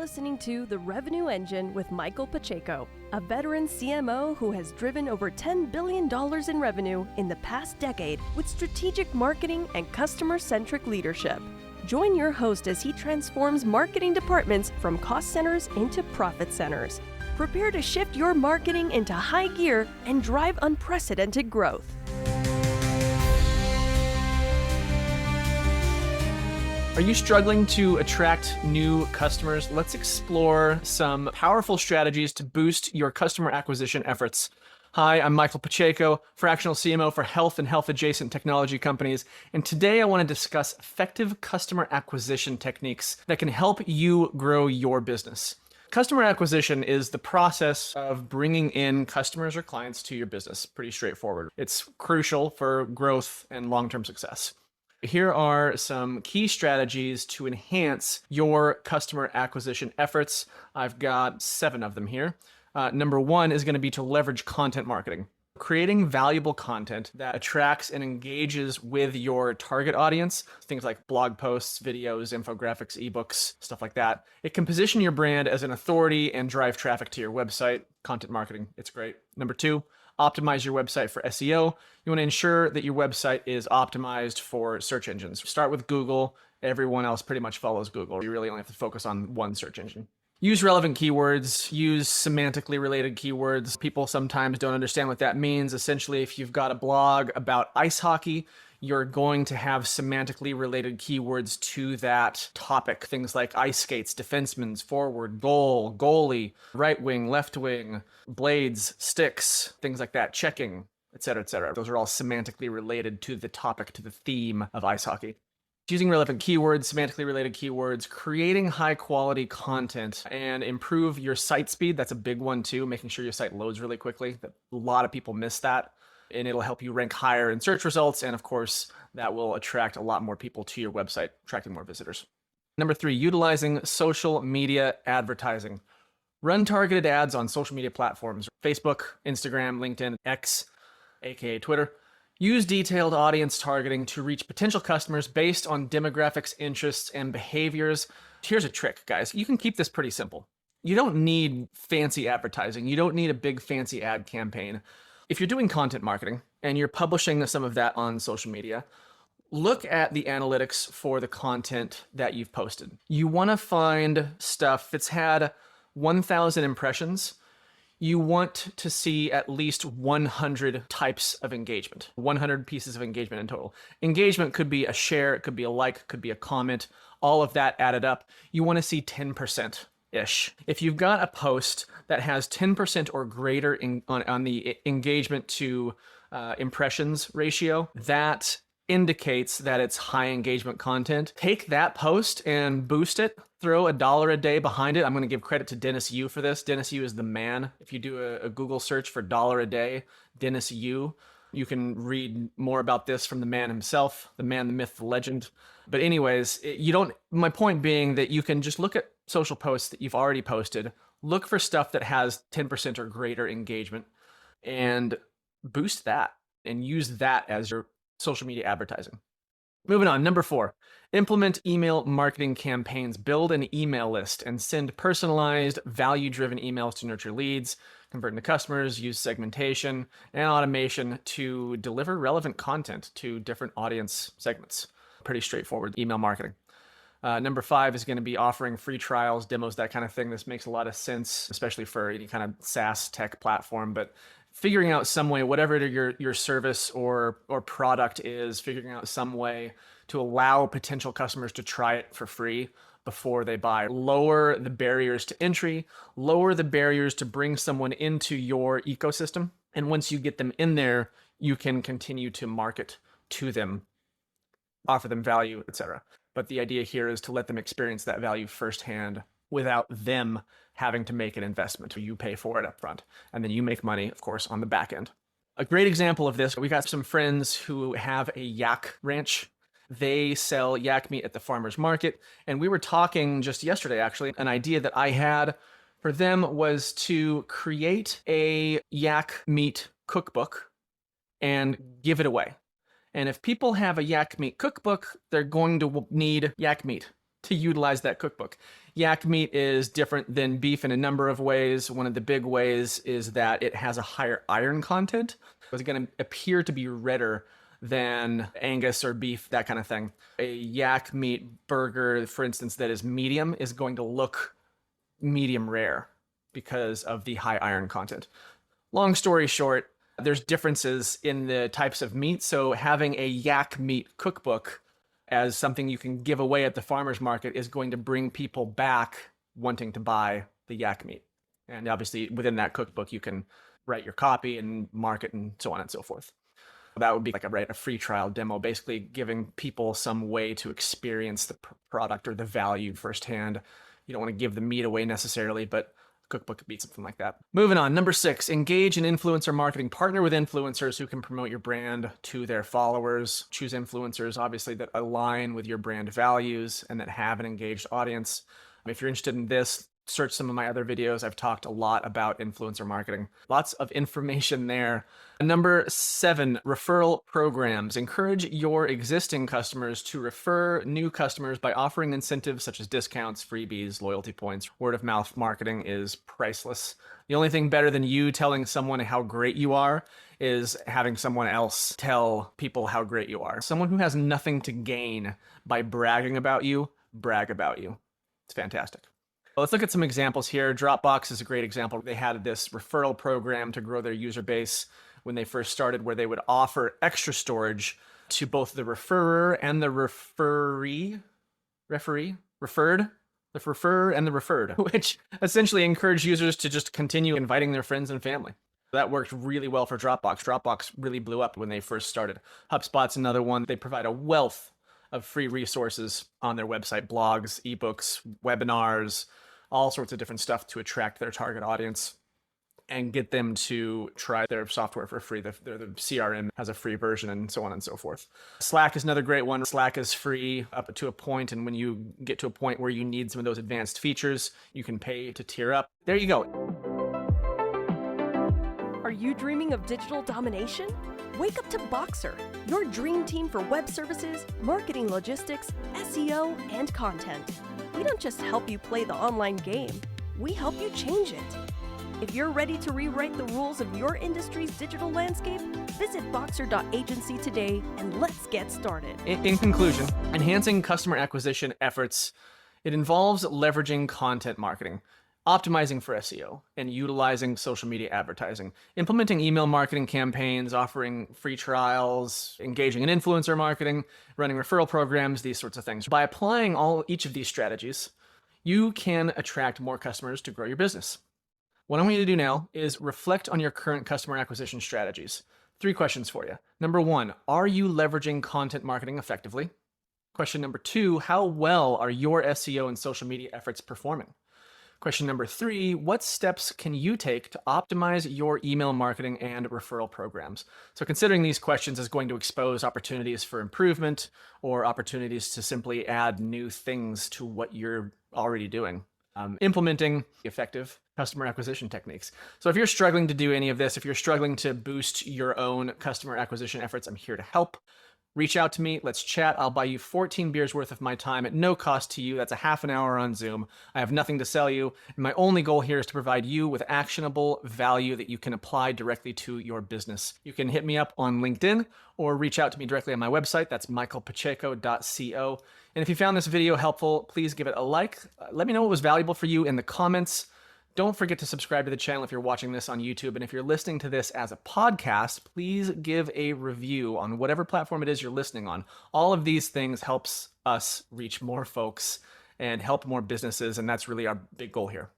listening to The Revenue Engine with Michael Pacheco, a veteran CMO who has driven over $10 billion in revenue in the past decade with strategic marketing and customer-centric leadership. Join your host as he transforms marketing departments from cost centers into profit centers. Prepare to shift your marketing into high gear and drive unprecedented growth. Are you struggling to attract new customers? Let's explore some powerful strategies to boost your customer acquisition efforts. Hi, I'm Michael Pacheco, fractional CMO for health and health-adjacent technology companies, and today I want to discuss effective customer acquisition techniques that can help you grow your business. Customer acquisition is the process of bringing in customers or clients to your business. Pretty straightforward. It's crucial for growth and long-term success. Here are some key strategies to enhance your customer acquisition efforts. I've got 7 of them here. Number 1 is going to be to leverage content marketing. Creating valuable content that attracts and engages with your target audience, things like blog posts, videos, infographics, ebooks, stuff like that. It can position your brand as an authority and drive traffic to your website. Content marketing, it's great. Number 2, optimize your website for SEO. You want to ensure that your website is optimized for search engines. Start with Google. Everyone else pretty much follows Google. You really only have to focus on one search engine. Use relevant keywords. Use semantically related keywords. People sometimes don't understand what that means. Essentially, if you've got a blog about ice hockey, you're going to have semantically related keywords to that topic. Things like ice skates, defensemen, forward, goal, goalie, right wing, left wing, blades, sticks, things like that, checking, etc., etc. Those are all semantically related to the topic, to the theme of ice hockey. Using relevant keywords, semantically related keywords, creating high quality content, and improve your site speed. That's a big one too, making sure your site loads really quickly. A lot of people miss that. And it'll help you rank higher in search results. And of course, that will attract a lot more people to your website, attracting more visitors. Number 3, utilizing social media advertising. Run targeted ads on social media platforms, Facebook, Instagram, LinkedIn, X, aka Twitter. Use detailed audience targeting to reach potential customers based on demographics, interests, and behaviors. Here's a trick, guys. You can keep this pretty simple. You don't need fancy advertising. You don't need a big fancy ad campaign. If you're doing content marketing and you're publishing some of that on social media, look at the analytics for the content that you've posted. You want to find stuff that's had 1,000 impressions. You want to see at least 100 types of engagement, 100 pieces of engagement in total. Engagement could be a share, it could be a like, it could be a comment, all of that added up. You want to see 10%-ish. If you've got a post that has 10% or greater on the engagement to impressions ratio, that indicates that it's high engagement content. Take that post and boost it. Throw $1 a day behind it. I'm going to give credit to Dennis Yu for this. Dennis Yu is the man. If you do a Google search for $1 a day, Dennis Yu, you can read more about this from the man himself, the man, the myth, the legend. But anyways, my point being that you can just look at social posts that you've already posted, look for stuff that has 10% or greater engagement, and boost that and use that as your social media advertising. Moving on, number 4, implement email marketing campaigns. Build an email list and send personalized, value-driven emails to nurture leads, convert into customers, use segmentation and automation to deliver relevant content to different audience segments. Pretty straightforward email marketing. Number 5 is going to be offering free trials, demos, that kind of thing. This makes a lot of sense, especially for any kind of SaaS tech platform, but figuring out some way, whatever your service or product is, figuring out some way to allow potential customers to try it for free before they buy. Lower the barriers to entry, lower the barriers to bring someone into your ecosystem. And once you get them in there, you can continue to market to them, offer them value, etc. But the idea here is to let them experience that value firsthand without them having to make an investment. You pay for it up front, and then you make money, of course, on the back end. A great example of this, we got some friends who have a yak ranch. They sell yak meat at the farmer's market, and we were talking just yesterday, actually. An idea that I had for them was to create a yak meat cookbook and give it away. And if people have a yak meat cookbook, they're going to need yak meat to utilize that cookbook. Yak meat is different than beef in a number of ways. One of the big ways is that it has a higher iron content. It's going to appear to be redder than Angus or beef, that kind of thing. A yak meat burger, for instance, that is medium is going to look medium rare because of the high iron content. Long story short, there's differences in the types of meat. So having a yak meat cookbook as something you can give away at the farmer's market is going to bring people back wanting to buy the yak meat. And obviously within that cookbook, you can write your copy and market and so on and so forth. That would be like a free trial demo, basically giving people some way to experience the product or the value firsthand. You don't want to give the meat away necessarily, but a cookbook could be something like that. Moving on, number 6, engage in influencer marketing. Partner with influencers who can promote your brand to their followers. Choose influencers, obviously, that align with your brand values and that have an engaged audience. If you're interested in this, search some of my other videos. I've talked a lot about influencer marketing. Lots of information there. Number 7, referral programs. Encourage your existing customers to refer new customers by offering incentives such as discounts, freebies, loyalty points. Word of mouth marketing is priceless. The only thing better than you telling someone how great you are is having someone else tell people how great you are. Someone who has nothing to gain by bragging about you, brag about you. It's fantastic. Let's look at some examples here. Dropbox is a great example. They had this referral program to grow their user base when they first started, where they would offer extra storage to both the referrer and the referred, which essentially encouraged users to just continue inviting their friends and family. That worked really well for Dropbox. Dropbox really blew up when they first started. HubSpot's another one. They provide a wealth of free resources on their website, blogs, ebooks, webinars, all sorts of different stuff to attract their target audience and get them to try their software for free. The CRM has a free version and so on and so forth. Slack is another great one. Slack is free up to a point, and when you get to a point where you need some of those advanced features, you can pay to tier up. There you go. Are you dreaming of digital domination? Wake up to Boxer, your dream team for web services, marketing logistics, SEO, and content. We don't just help you play the online game, we help you change it. If you're ready to rewrite the rules of your industry's digital landscape, visit boxer.agency today and let's get started. In conclusion, enhancing customer acquisition efforts, it involves leveraging content marketing, optimizing for SEO, and utilizing social media advertising, implementing email marketing campaigns, offering free trials, engaging in influencer marketing, running referral programs, these sorts of things. By applying each of these strategies, you can attract more customers to grow your business. What I want you to do now is reflect on your current customer acquisition strategies. 3 questions for you. Number 1, are you leveraging content marketing effectively? Question number 2, how well are your SEO and social media efforts performing? Question number 3, what steps can you take to optimize your email marketing and referral programs? So considering these questions is going to expose opportunities for improvement or opportunities to simply add new things to what you're already doing. Implementing effective customer acquisition techniques. So if you're struggling to do any of this, if you're struggling to boost your own customer acquisition efforts, I'm here to help. Reach out to me. Let's chat. I'll buy you 14 beers worth of my time at no cost to you. That's a half an hour on Zoom. I have nothing to sell you. And my only goal here is to provide you with actionable value that you can apply directly to your business. You can hit me up on LinkedIn or reach out to me directly on my website. That's michaelpacheco.co. And if you found this video helpful, please give it a like. Let me know what was valuable for you in the comments. Don't forget to subscribe to the channel if you're watching this on YouTube. And if you're listening to this as a podcast, please give a review on whatever platform it is you're listening on. All of these things helps us reach more folks and help more businesses. And that's really our big goal here.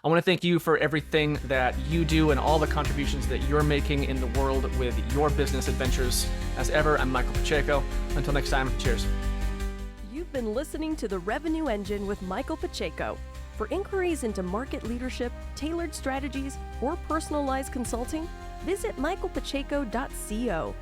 I want to thank you for everything that you do and all the contributions that you're making in the world with your business adventures. As ever, I'm Michael Pacheco. Until next time, cheers. You've been listening to The Revenue Engine with Michael Pacheco. For inquiries into market leadership, tailored strategies, or personalized consulting, visit michaelpacheco.co.